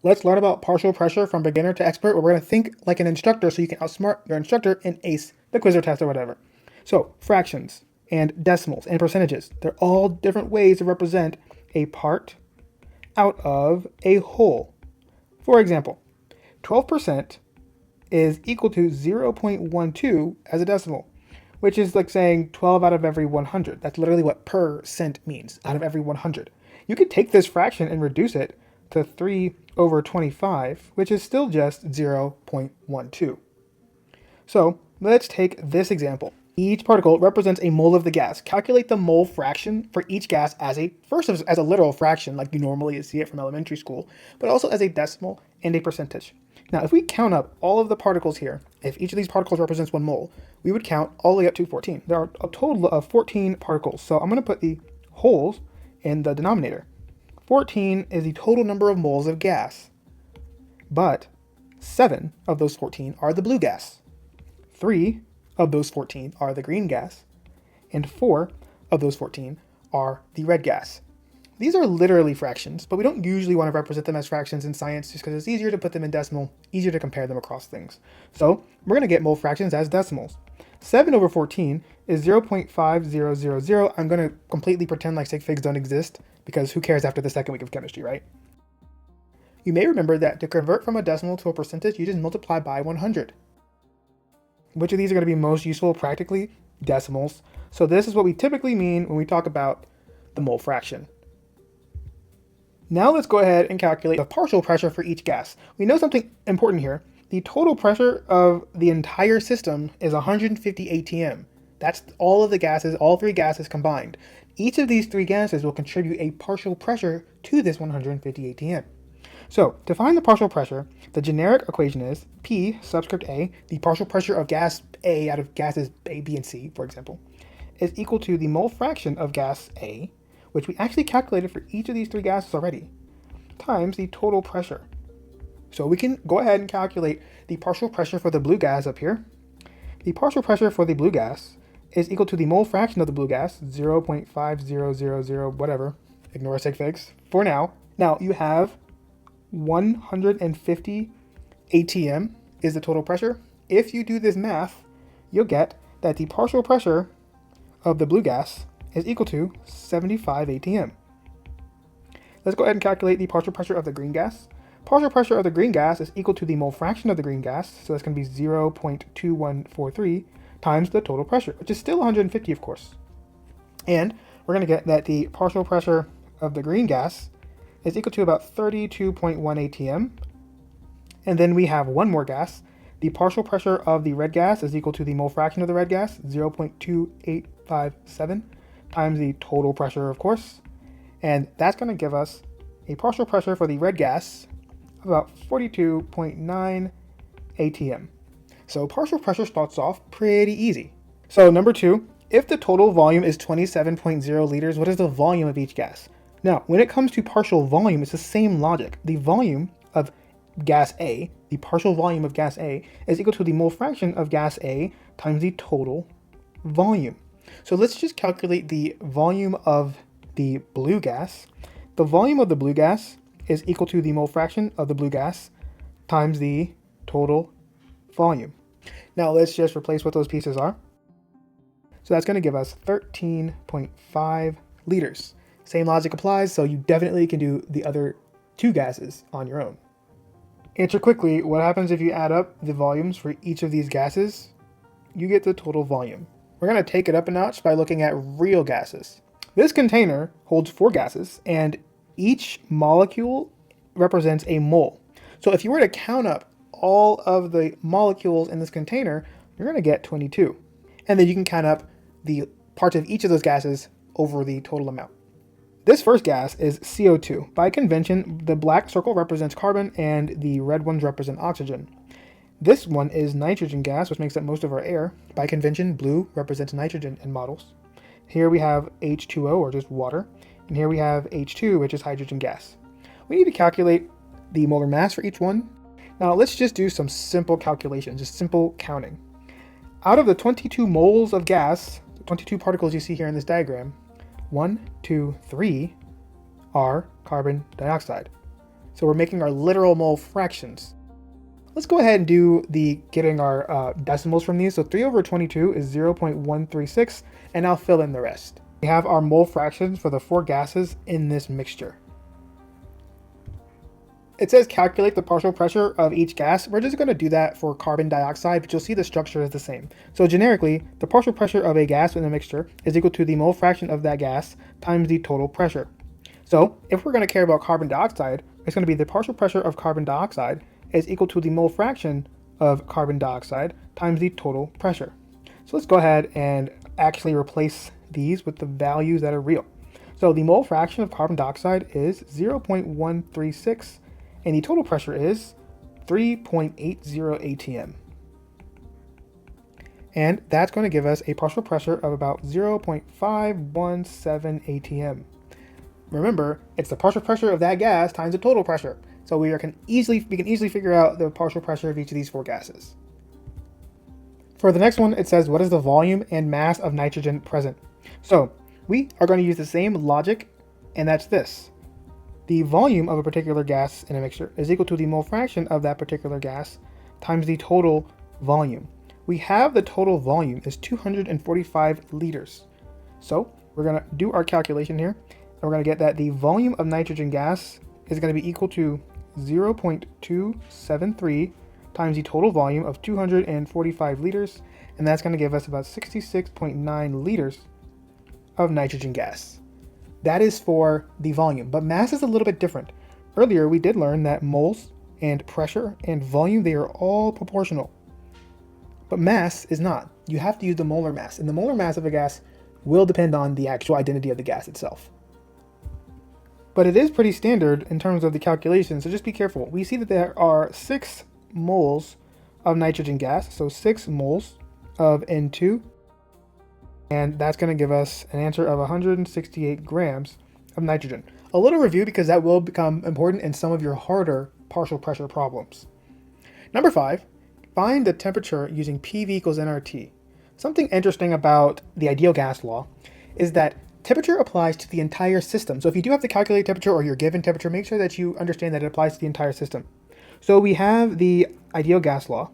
Let's learn about partial pressure from beginner to expert, where we're going to think like an instructor so you can outsmart your instructor and ace the quiz or test or whatever. So, fractions and decimals and percentages, they're all different ways to represent a part out of a whole. For example, 12% is equal to 0.12 as a decimal, which is like saying 12 out of every 100. That's literally what percent means, out of every 100. You could take this fraction and reduce it to 3 over 25, which is still just 0.12. So let's take this example. Each particle represents a mole of the gas. Calculate the mole fraction for each gas as a literal fraction, like you normally see it from elementary school, but also as a decimal and a percentage. Now, if we count up all of the particles here, if each of these particles represents 1 mole, we would count all the way up to 14. There are a total of 14 particles. So I'm going to put the wholes in the denominator. 14 is the total number of moles of gas, but 7 of those 14 are the blue gas. 3 of those 14 are the green gas, and 4 of those 14 are the red gas. These are literally fractions, but we don't usually want to represent them as fractions in science just because it's easier to put them in decimal, easier to compare them across things. So we're going to get mole fractions as decimals. 7 over 14 is 0.5000. I'm going to completely pretend like sig figs don't exist because who cares after the second week of chemistry, right? You may remember that to convert from a decimal to a percentage, you just multiply by 100. Which of these are going to be most useful practically? Decimals. So this is what we typically mean when we talk about the mole fraction. Now let's go ahead and calculate the partial pressure for each gas. We know something important here. The total pressure of the entire system is 150 atm. That's all of the gases, all 3 gases combined. Each of these 3 gases will contribute a partial pressure to this 150 atm. So to find the partial pressure, the generic equation is P subscript A, the partial pressure of gas A out of gases A, B, and C, for example, is equal to the mole fraction of gas A, which we actually calculated for each of these 3 gases already, times the total pressure. So we can go ahead and calculate the partial pressure for the blue gas up here. The partial pressure for the blue gas is equal to the mole fraction of the blue gas, 0.5000, whatever. Ignore sig figs for now. Now you have 150 atm is the total pressure. If you do this math, you'll get that the partial pressure of the blue gas is equal to 75 atm. Let's go ahead and calculate the partial pressure of the green gas. Partial pressure of the green gas is equal to the mole fraction of the green gas, so that's going to be 0.2143 times the total pressure, which is still 150, of course. And we're going to get that the partial pressure of the green gas is equal to about 32.1 atm. And then we have one more gas. The partial pressure of the red gas is equal to the mole fraction of the red gas, 0.2857, times the total pressure, of course. And that's going to give us a partial pressure for the red gas of about 42.9 atm. So partial pressure starts off pretty easy. So number 2, if the total volume is 27.0 liters, what is the volume of each gas? Now, when it comes to partial volume, it's the same logic. The volume of gas A, the partial volume of gas A, is equal to the mole fraction of gas A times the total volume. So let's just calculate the volume of the blue gas. The volume of the blue gas is equal to the mole fraction of the blue gas times the total volume. Now let's just replace what those pieces are. So that's going to give us 13.5 liters. Same logic applies, so you definitely can do the other 2 gases on your own. Answer quickly, what happens if you add up the volumes for each of these gases? You get the total volume. We're going to take it up a notch by looking at real gases. This container holds 4 gases, and each molecule represents a mole. So if you were to count up all of the molecules in this container, you're going to get 22. And then you can count up the parts of each of those gases over the total amount. This first gas is CO2. By convention, the black circle represents carbon and the red ones represent oxygen. This one is nitrogen gas, which makes up most of our air. By convention, blue represents nitrogen in models. Here we have H2O, or just water, and here we have H2, which is hydrogen gas. We need to calculate the molar mass for each one. Now let's just do some simple calculations, just simple counting. Out of the 22 moles of gas, the 22 particles you see here in this diagram, 1, 2, 3 are carbon dioxide. So we're making our literal mole fractions. Let's go ahead and do getting our decimals from these. So 3 over 22 is 0.136, and I'll fill in the rest. We have our mole fractions for the 4 gases in this mixture. It says calculate the partial pressure of each gas. We're just going to do that for carbon dioxide, but you'll see the structure is the same. So generically, the partial pressure of a gas in a mixture is equal to the mole fraction of that gas times the total pressure. So if we're going to care about carbon dioxide, it's going to be the partial pressure of carbon dioxide is equal to the mole fraction of carbon dioxide times the total pressure. So let's go ahead and actually replace these with the values that are real. So the mole fraction of carbon dioxide is 0.136, and the total pressure is 3.80 atm. And that's going to give us a partial pressure of about 0.517 atm. Remember, it's the partial pressure of that gas times the total pressure. So we can easily figure out the partial pressure of each of these 4 gases. For the next one, it says, what is the volume and mass of nitrogen present? So we are going to use the same logic, and that's this. The volume of a particular gas in a mixture is equal to the mole fraction of that particular gas times the total volume. We have the total volume is 245 liters. So we're going to do our calculation here, and we're going to get that the volume of nitrogen gas is going to be equal to 0.273 times the total volume of 245 liters, and that's going to give us about 66.9 liters of nitrogen gas. That is for the volume, but mass is a little bit different. Earlier, we did learn that moles and pressure and volume, they are all proportional. But mass is not. You have to use the molar mass, and the molar mass of a gas will depend on the actual identity of the gas itself. But it is pretty standard in terms of the calculation, so just be careful. We see that there are 6 moles of nitrogen gas, so 6 moles of N2, and that's going to give us an answer of 168 grams of nitrogen. A little review, because that will become important in some of your harder partial pressure problems. Number 5, find the temperature using PV equals nRT. Something interesting about the ideal gas law is that temperature applies to the entire system. So if you do have to calculate temperature or your given temperature, make sure that you understand that it applies to the entire system. So we have the ideal gas law,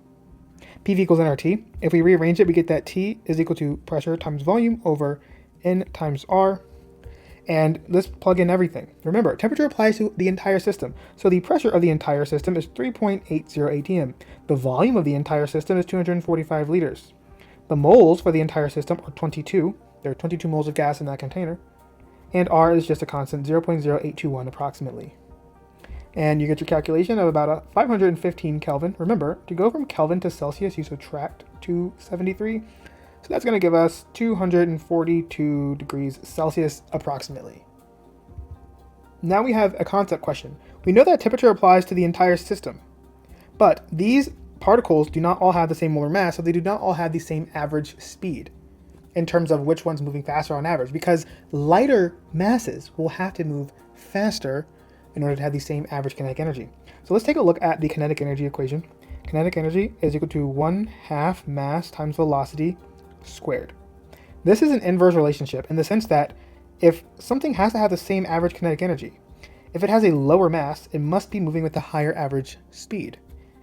PV equals nRT. If we rearrange it, we get that T is equal to pressure times volume over N times R. And let's plug in everything. Remember, temperature applies to the entire system. So the pressure of the entire system is 3.80 atm. The volume of the entire system is 245 liters. The moles for the entire system are 22. There are 22 moles of gas in that container. And R is just a constant, 0.0821 approximately. And you get your calculation of about 515 Kelvin. Remember, to go from Kelvin to Celsius, you subtract 273. So that's going to give us 242 degrees Celsius approximately. Now we have a concept question. We know that temperature applies to the entire system, but these particles do not all have the same molar mass, so they do not all have the same average speed in terms of which one's moving faster on average, because lighter masses will have to move faster in order to have the same average kinetic energy. So let's take a look at the kinetic energy equation. Kinetic energy is equal to 1/2 mass times velocity squared. This is an inverse relationship in the sense that if something has to have the same average kinetic energy, if it has a lower mass, it must be moving with a higher average speed.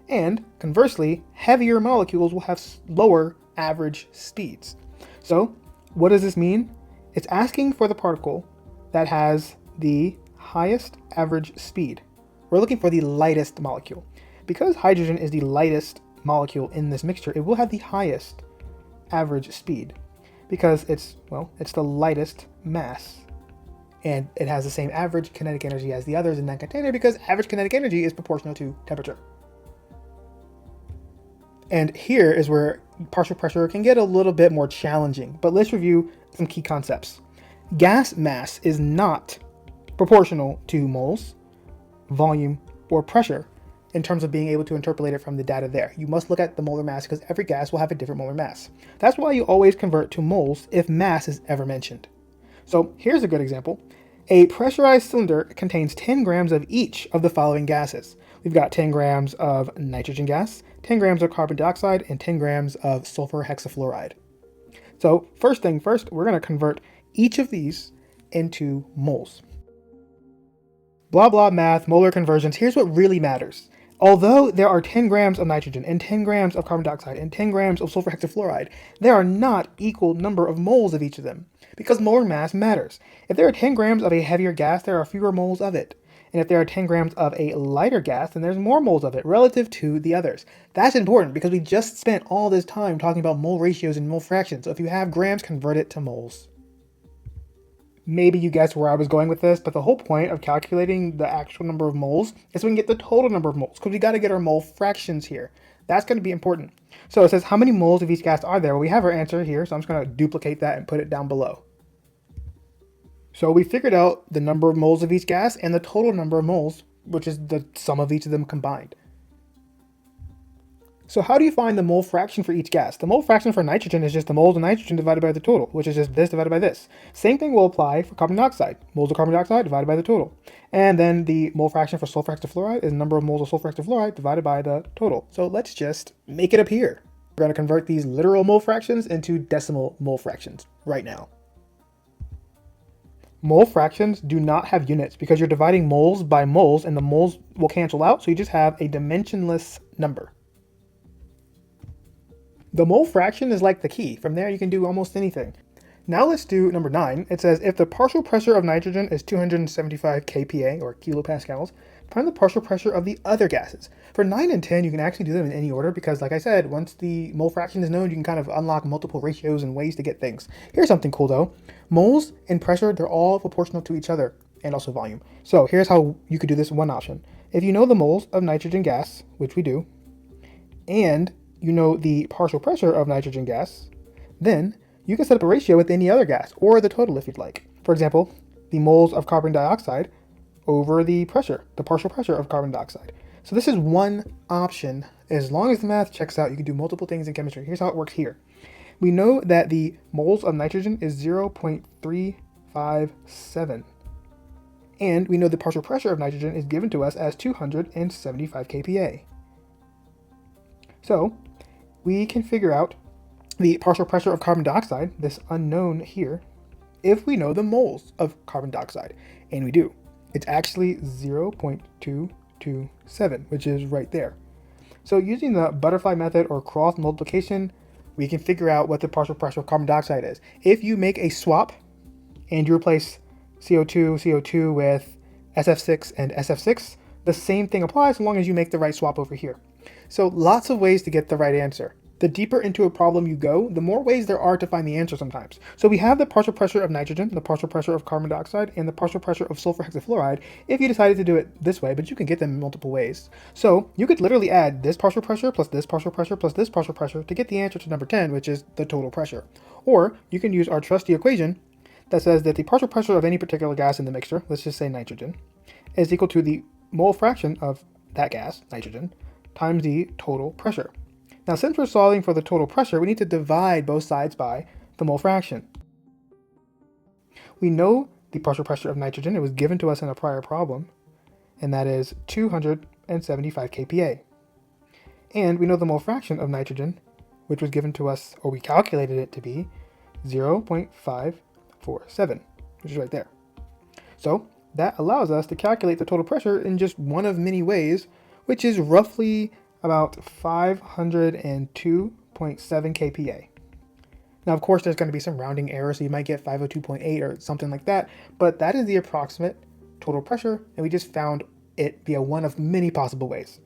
And conversely, heavier molecules will have lower average speeds. So what does this mean? It's asking for the particle that has the highest average speed. We're looking for the lightest molecule. Because hydrogen is the lightest molecule in this mixture, it will have the highest average speed because it's the lightest mass, and it has the same average kinetic energy as the others in that container because average kinetic energy is proportional to temperature. And here is where partial pressure can get a little bit more challenging, but let's review some key concepts. Gas mass is not proportional to moles, volume, or pressure in terms of being able to interpolate it from the data there. You must look at the molar mass because every gas will have a different molar mass. That's why you always convert to moles if mass is ever mentioned. So here's a good example. A pressurized cylinder contains 10 grams of each of the following gases. We've got 10 grams of nitrogen gas, 10 grams of carbon dioxide, and 10 grams of sulfur hexafluoride. So first thing first, we're going to convert each of these into moles. Blah blah math, molar conversions. Here's what really matters. Although there are 10 grams of nitrogen and 10 grams of carbon dioxide and 10 grams of sulfur hexafluoride, there are not equal number of moles of each of them, because molar mass matters. If there are 10 grams of a heavier gas, there are fewer moles of it. And if there are 10 grams of a lighter gas, then there's more moles of it relative to the others. That's important because we just spent all this time talking about mole ratios and mole fractions. So if you have grams, convert it to moles. Maybe you guessed where I was going with this, but the whole point of calculating the actual number of moles is so we can get the total number of moles, because we got to get our mole fractions here. That's going to be important. So it says how many moles of each gas are there? Well, we have our answer here, so I'm just going to duplicate that and put it down below. So we figured out the number of moles of each gas and the total number of moles, which is the sum of each of them combined. So how do you find the mole fraction for each gas? The mole fraction for nitrogen is just the moles of nitrogen divided by the total, which is just this divided by this. Same thing will apply for carbon dioxide. Moles of carbon dioxide divided by the total. And then the mole fraction for sulfur hexafluoride is the number of moles of sulfur hexafluoride divided by the total. So let's just make it appear. We're going to convert these literal mole fractions into decimal mole fractions right now. Mole fractions do not have units because you're dividing moles by moles and the moles will cancel out, so you just have a dimensionless number. The mole fraction is like the key. From there you can do almost anything. Now let's do number 9. It says if the partial pressure of nitrogen is 275 kPa or kilopascals, find the partial pressure of the other gases. For 9 and 10 you can actually do them in any order because, like I said, once the mole fraction is known you can kind of unlock multiple ratios and ways to get things. Here's something cool though. Moles and pressure, they're all proportional to each other and also volume. So here's how you could do this in one option. If you know the moles of nitrogen gas, which we do, and you know the partial pressure of nitrogen gas, then you can set up a ratio with any other gas, or the total if you'd like. For example, the moles of carbon dioxide over the pressure, the partial pressure of carbon dioxide. So this is one option. As long as the math checks out, you can do multiple things in chemistry. Here's how it works here. We know that the moles of nitrogen is 0.357. And we know the partial pressure of nitrogen is given to us as 275 kPa. So we can figure out the partial pressure of carbon dioxide, this unknown here, if we know the moles of carbon dioxide. And we do. It's actually 0.227, which is right there. So using the butterfly method or cross multiplication, we can figure out what the partial pressure of carbon dioxide is. If you make a swap and you replace CO2 with SF6 and SF6, the same thing applies as long as you make the right swap over here. So lots of ways to get the right answer. The deeper into a problem you go, the more ways there are to find the answer sometimes. So we have the partial pressure of nitrogen, the partial pressure of carbon dioxide, and the partial pressure of sulfur hexafluoride if you decided to do it this way, but you can get them in multiple ways. So you could literally add this partial pressure plus this partial pressure plus this partial pressure to get the answer to number 10, which is the total pressure. Or you can use our trusty equation that says that the partial pressure of any particular gas in the mixture, let's just say nitrogen, is equal to the mole fraction of that gas, nitrogen, times the total pressure. Now, since we're solving for the total pressure, we need to divide both sides by the mole fraction. We know the partial pressure of nitrogen. It was given to us in a prior problem, and that is 275 kPa. And we know the mole fraction of nitrogen, which was given to us, or we calculated it to be 0.547, which is right there. So that allows us to calculate the total pressure in just one of many ways, which is roughly about 502.7 kPa. Now, of course, there's going to be some rounding error, so you might get 502.8 or something like that, but that is the approximate total pressure, and we just found it via one of many possible ways.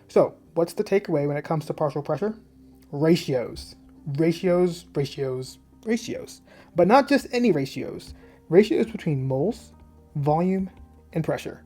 So, what's the takeaway when it comes to partial pressure? Ratios. Ratios, ratios, ratios. But not just any ratios. Ratios between moles, volume, and pressure.